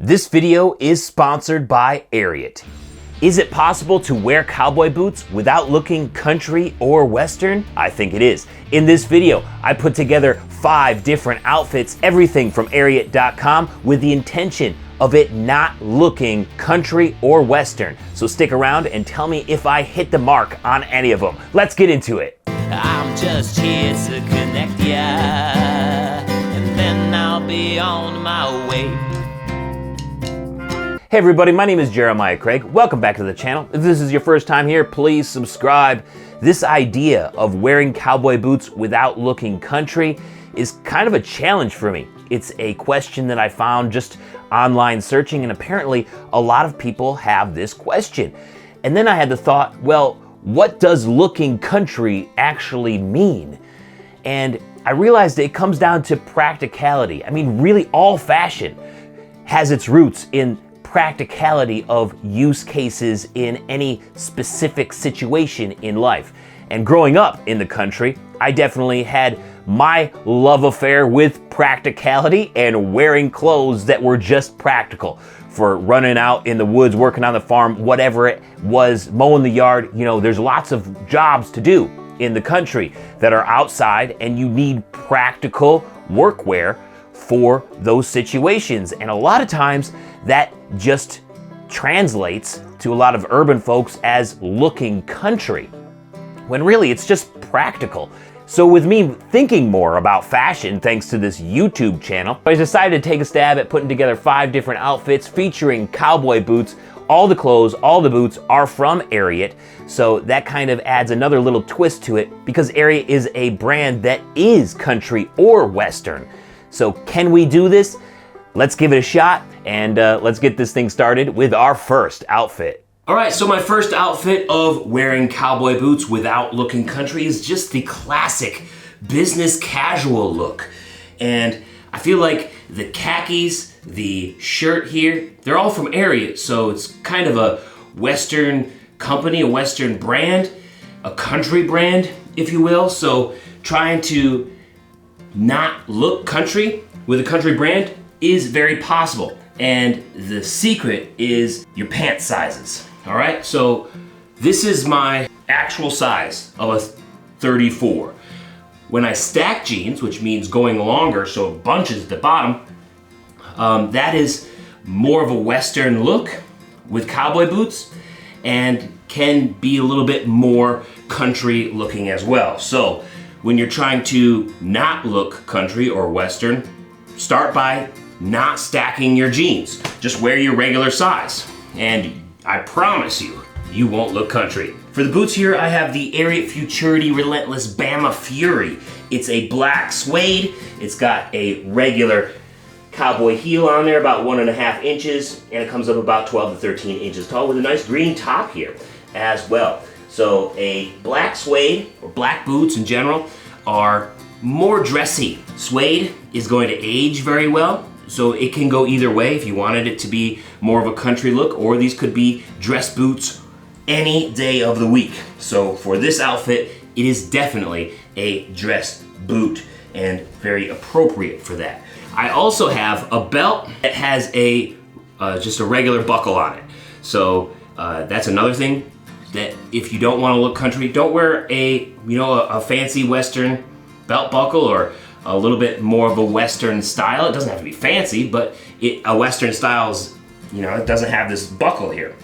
This video is sponsored by Ariat. Is it possible to wear cowboy boots without looking country or western? I think it is. In this video, I put together 5 different outfits, everything from Ariat.com, with the intention of it not looking country or western. So stick around and tell me if I hit the mark on any of them. Let's get into it. I'm just here to connect ya, and then I'll be on my way. Hey everybody, my name is Jeremiah Craig. Welcome back to the channel. If this is your first time here, please subscribe. This idea of wearing cowboy boots without looking country is kind of a challenge for me. It's a question that I found just online searching, and apparently a lot of people have this question. And then I had the thought, well, what does looking country actually mean? And I realized it comes down to practicality. I mean, really all fashion has its roots in practicality of use cases in any specific situation in life. And growing up in the country, I definitely had my love affair with practicality and wearing clothes that were just practical for running out in the woods, working on the farm, whatever it was, mowing the yard. You know, there's lots of jobs to do in the country that are outside, and you need practical workwear for those situations. And a lot of times that just translates to a lot of urban folks as looking country, when really it's just practical. So with me thinking more about fashion thanks to this YouTube channel, I decided to take a stab at putting together 5 different outfits featuring cowboy boots. All the clothes, all the boots are from Ariat, so that kind of adds another little twist to it, because Ariat is a brand that is country or western. So can we do this? Let's give it a shot, and let's get this thing started with our first outfit. All right, so my first outfit of wearing cowboy boots without looking country is just the classic business casual look. And I feel like the khakis, the shirt here, they're all from Ariat, so it's kind of a Western company, a Western brand, a country brand, if you will. So trying to not look country with a country brand is very possible. And the secret is your pant sizes. All right, so this is my actual size of a 34. When I stack jeans, which means going longer so it bunches at the bottom, that is more of a Western look with cowboy boots, and can be a little bit more country looking as well. So when you're trying to not look country or Western, start by not stacking your jeans. Just wear your regular size, and I promise you, you won't look country. For the boots here, I have the Ariat Futurity Relentless Bama Fury. It's a black suede. It's got a regular cowboy heel on there, about 1.5 inches, and it comes up about 12 to 13 inches tall with a nice green top here as well. So a black suede, or black boots in general, are more dressy. Suede is going to age very well, so it can go either way if you wanted it to be more of a country look, or these could be dress boots any day of the week. So for this outfit, it is definitely a dress boot and very appropriate for that. I also have a belt that has a just a regular buckle on it. So that's another thing, that if you don't want to look country, don't wear a fancy Western belt buckle or a little bit more of a Western style. It doesn't have to be fancy, but a Western style is, it doesn't have this buckle here.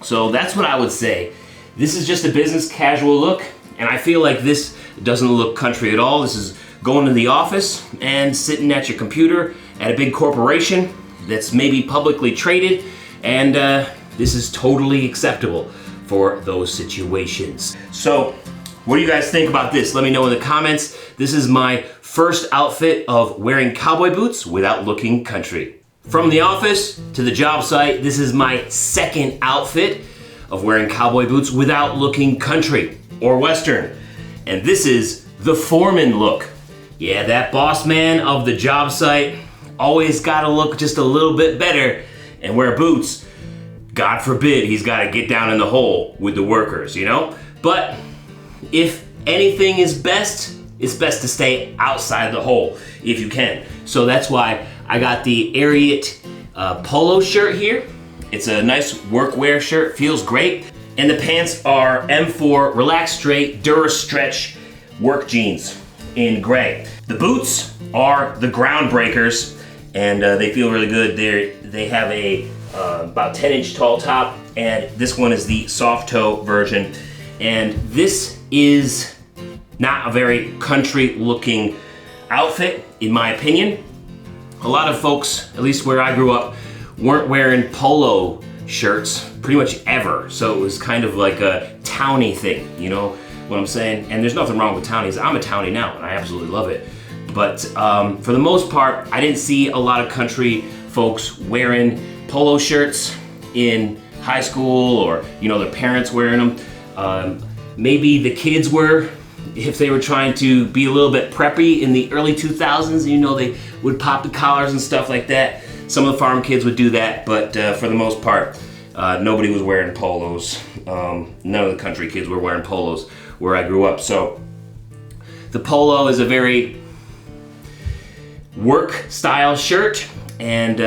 So that's what I would say. This is just a business casual look, and I feel like this doesn't look country at all. This is going to the office and sitting at your computer at a big corporation that's maybe publicly traded, and this is totally acceptable for those situations. So what do you guys think about this? Let me know in the comments. This is my first outfit of wearing cowboy boots without looking country. From the office to the job site, this is my second outfit of wearing cowboy boots without looking country or Western. And this is the Foreman look. Yeah, that boss man of the job site always gotta look just a little bit better and wear boots. God forbid he's gotta get down in the hole with the workers, But if anything is best, it's best to stay outside the hole if you can. So that's why I got the Ariat polo shirt here. It's a nice workwear shirt, feels great. And the pants are M4 Relax Straight Dura Stretch work jeans in gray. The boots are the Groundbreakers, and they feel really good. They have a about 10-inch tall top, and this one is the soft toe version. And this is not a very country looking outfit, in my opinion. A lot of folks, at least where I grew up, weren't wearing polo shirts pretty much ever. So it was kind of like a townie thing, you know what I'm saying? And there's nothing wrong with townies. I'm a townie now and I absolutely love it. But for the most part, I didn't see a lot of country folks wearing polo shirts in high school, or you know, their parents wearing them. Maybe the kids were, if they were trying to be a little bit preppy in the early 2000s, you know, they would pop the collars and stuff like that. Some of the farm kids would do that, but for the most part, nobody was wearing polos. None of the country kids were wearing polos where I grew up. So the polo is a very work style shirt, and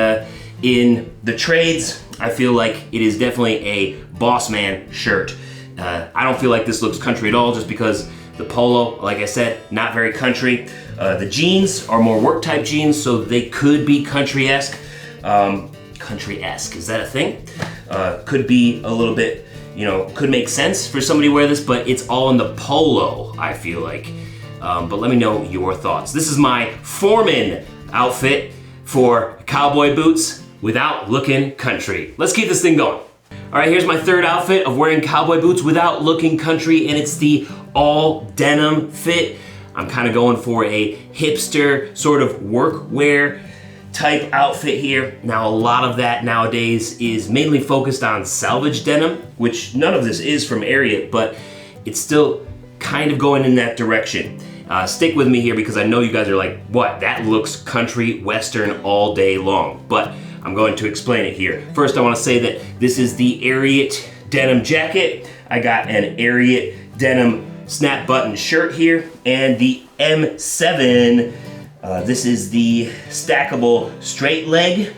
in the trades, I feel like it is definitely a boss man shirt. I don't feel like this looks country at all, just because the polo, like I said, not very country. The jeans are more work type jeans, so they could be country-esque. Country-esque, is that a thing? Could be a little bit, you know, could make sense for somebody to wear this, but it's all in the polo, I feel like. But let me know your thoughts. This is my Foreman outfit for cowboy boots without looking country. Let's keep this thing going. All right, here's my third outfit of wearing cowboy boots without looking country, and it's the all denim fit. I'm kind of going for a hipster sort of workwear type outfit here. Now, a lot of that nowadays is mainly focused on salvage denim, which none of this is from Ariat, but it's still kind of going in that direction. Stick with me here, because I know you guys are like, what? That looks country western all day long, but I'm going to explain it here. First, I want to say that this is the Ariat denim jacket. I got an Ariat denim snap button shirt here, and the M7. This is the stackable straight leg,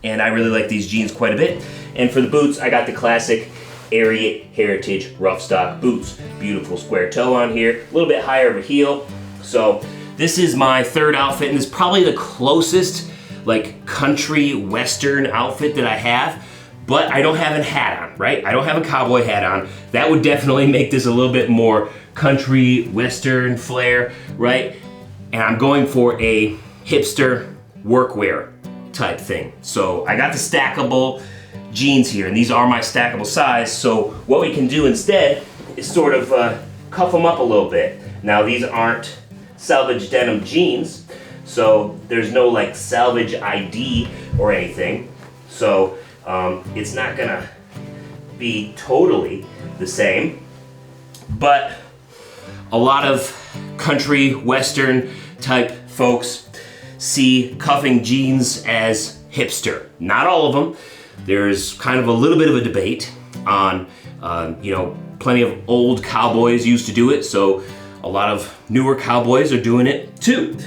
and I really like these jeans quite a bit. And for the boots, I got the classic Ariat Heritage rough stock boots. Beautiful square toe on here, a little bit higher of a heel. So this is my third outfit, and this is probably the closest like country western outfit that I have, but I don't have a hat on, right? I don't have a cowboy hat on. That would definitely make this a little bit more country western flair, right? And I'm going for a hipster workwear type thing. So I got the stackable jeans here, and these are my stackable size. So what we can do instead is sort of cuff them up a little bit. Now, these aren't salvage denim jeans, so there's no like salvage ID or anything. So it's not gonna be totally the same, but a lot of country western type folks see cuffing jeans as hipster. Not all of them. There's kind of a little bit of a debate on, you know, plenty of old cowboys used to do it, so a lot of newer cowboys are doing it too,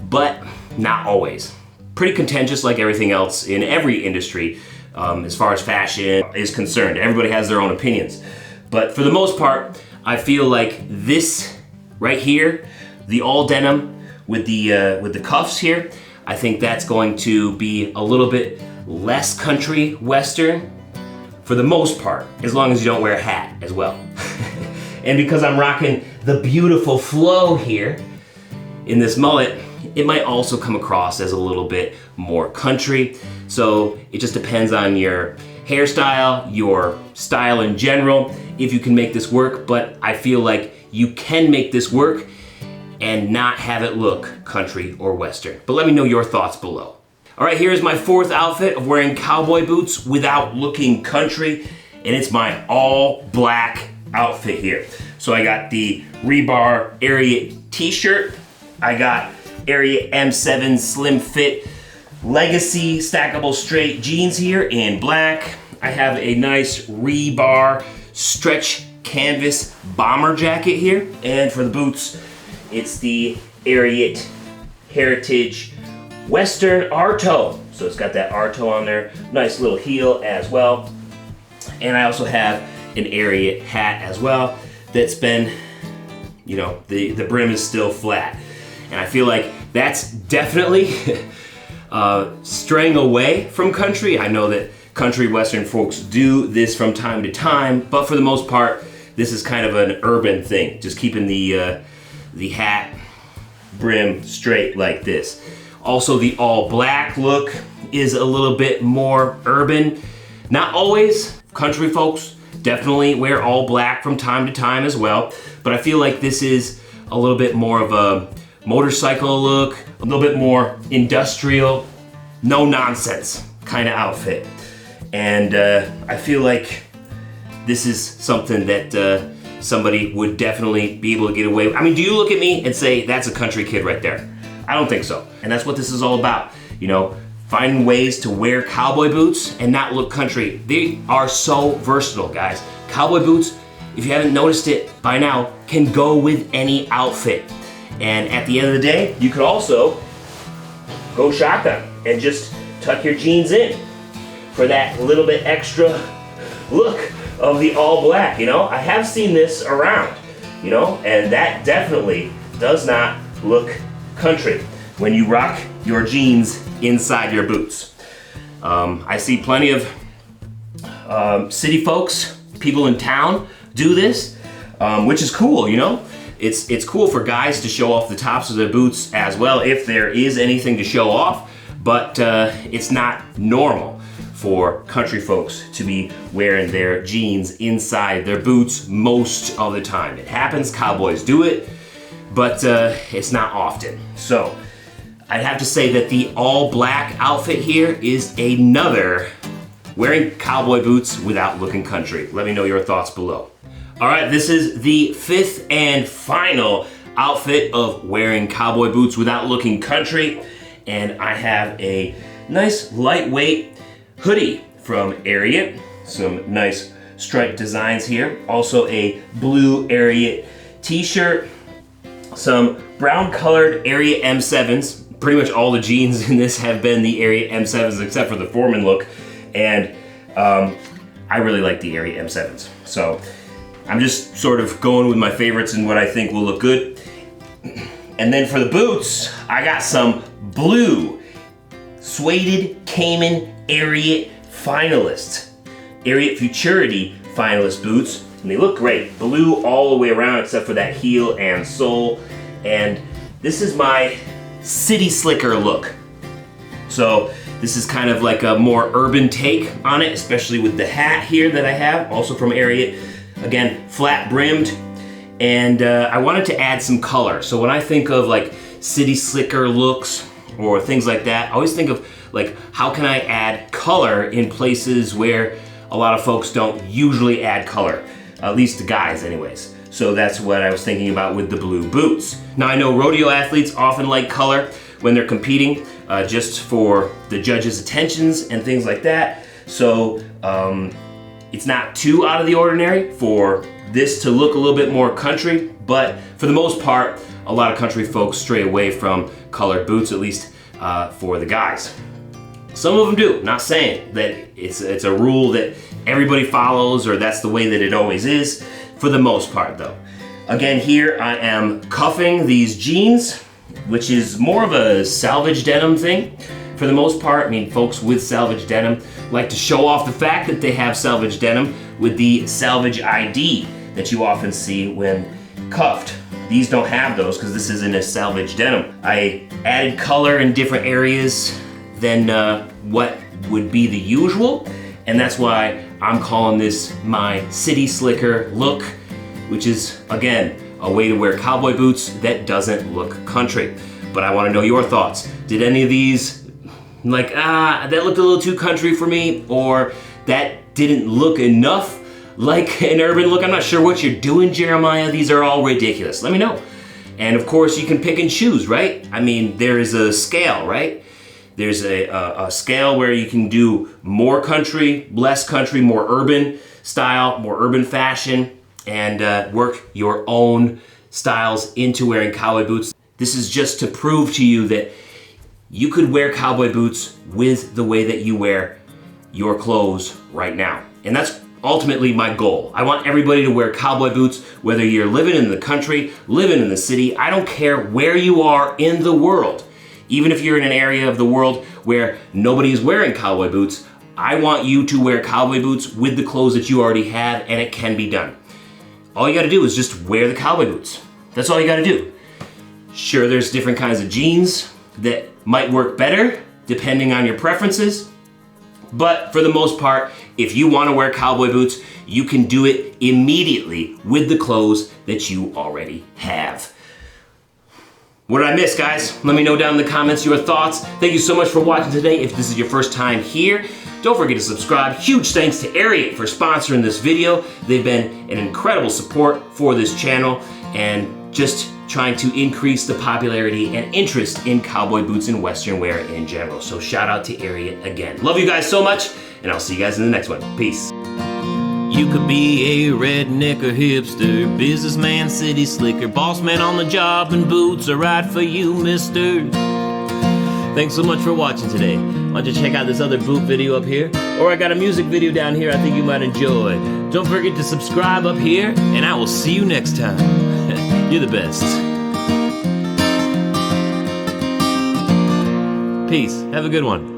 but not always. Pretty contentious, like everything else in every industry, as far as fashion is concerned. Everybody has their own opinions, but for the most part, I feel like this right here, the all denim with the cuffs here, I think that's going to be a little bit less country western for the most part, as long as you don't wear a hat as well. And because I'm rocking the beautiful flow here in this mullet, it might also come across as a little bit more country. So it just depends on your hairstyle, your style in general, if you can make this work. But I feel like you can make this work and not have it look country or western. But let me know your thoughts below. All right, here's my fourth outfit of wearing cowboy boots without looking country, and it's my all black outfit here. So I got the Rebar Ariat t-shirt, I got Ariat M7 slim fit legacy stackable straight jeans here in black. I have a nice Rebar stretch canvas bomber jacket here, and for the boots, it's the Ariat Heritage Western R-toe. So it's got that R-toe on there, nice little heel as well. And I also have an Ariat hat as well that's been, you know, the brim is still flat. And I feel like that's definitely straying away from country. I know that country western folks do this from time to time, but for the most part, this is kind of an urban thing, just keeping the hat brim straight like this. Also, the all black look is a little bit more urban. Not always. Country folks definitely wear all black from time to time as well, but I feel like this is a little bit more of a motorcycle look, a little bit more industrial, no nonsense kind of outfit. And I feel like this is something that somebody would definitely be able to get away with. I mean, do you look at me and say, that's a country kid right there? I don't think so. And that's what this is all about. You know, finding ways to wear cowboy boots and not look country. They are so versatile, guys. Cowboy boots, if you haven't noticed it by now, can go with any outfit. And at the end of the day, you could also go shotgun and just tuck your jeans in for that little bit extra look of the all black, you know? I have seen this around, you know, and that definitely does not look country when you rock your jeans inside your boots. I see plenty of city folks, people in town do this, which is cool, you know? It's cool for guys to show off the tops of their boots as well if there is anything to show off, but it's not normal for country folks to be wearing their jeans inside their boots most of the time. It happens, cowboys do it, but it's not often. So I'd have to say that the all black outfit here is another wearing cowboy boots without looking country. Let me know your thoughts below. All right, this is the fifth and final outfit of wearing cowboy boots without looking country. And I have a nice lightweight hoodie from Ariat. Some nice striped designs here. Also a blue Ariat t-shirt. Some brown colored Ariat M7s. Pretty much all the jeans in this have been the Ariat M7s except for the Foreman look. And I really like the Ariat M7s. So I'm just sort of going with my favorites and what I think will look good. And then for the boots, I got some blue suede Cayman Ariat finalists. Ariat Futurity finalist boots. And they look great. Blue all the way around except for that heel and sole. And this is my city slicker look. So this is kind of like a more urban take on it, especially with the hat here that I have, also from Ariat. Again, flat brimmed. And I wanted to add some color. So when I think of like city slicker looks or things like that, I always think of like, how can I add color in places where a lot of folks don't usually add color, at least the guys anyways. So that's what I was thinking about with the blue boots. Now I know rodeo athletes often like color when they're competing, just for the judges' attentions and things like that. So it's not too out of the ordinary for this to look a little bit more country, but for the most part, a lot of country folks stray away from colored boots, at least for the guys. Some of them do, not saying that it's a rule that everybody follows or that's the way that it always is, for the most part though. Again, here I am cuffing these jeans, which is more of a salvage denim thing. For the most part, I mean, folks with salvage denim like to show off the fact that they have salvage denim with the salvage ID that you often see when cuffed. These don't have those because this isn't a salvage denim. I added color in different areas than what would be the usual, and that's why I'm calling this my city slicker look, which is, again, a way to wear cowboy boots that doesn't look country. But I want to know your thoughts. Did any of these, like, that looked a little too country for me, or that didn't look enough like an urban look? I'm not sure what you're doing, Jeremiah. These are all ridiculous. Let me know. And of course, you can pick and choose, right? I mean, there is a scale, right? There's a scale where you can do more country, less country, more urban style, more urban fashion, and work your own styles into wearing cowboy boots. This is just to prove to you that you could wear cowboy boots with the way that you wear your clothes right now. And that's ultimately my goal. I want everybody to wear cowboy boots, whether you're living in the country, living in the city. I don't care where you are in the world. Even if you're in an area of the world where nobody is wearing cowboy boots, I want you to wear cowboy boots with the clothes that you already have, and it can be done. All you gotta do is just wear the cowboy boots. That's all you gotta do. Sure, there's different kinds of jeans that might work better depending on your preferences, but for the most part, if you wanna wear cowboy boots, you can do it immediately with the clothes that you already have. What did I miss, guys? Let me know down in the comments your thoughts. Thank you so much for watching today. If this is your first time here, don't forget to subscribe. Huge thanks to Ariat for sponsoring this video. They've been an incredible support for this channel and just trying to increase the popularity and interest in cowboy boots and Western wear in general. So shout out to Ariat again. Love you guys so much, and I'll see you guys in the next one. Peace. You could be a redneck or hipster, businessman, city slicker, boss man on the job, and boots are right for you, mister. Thanks so much for watching today. Why don't you check out this other boot video up here, or I got a music video down here I think you might enjoy. Don't forget to subscribe up here, and I will see you next time. You're the best. Peace. Have a good one.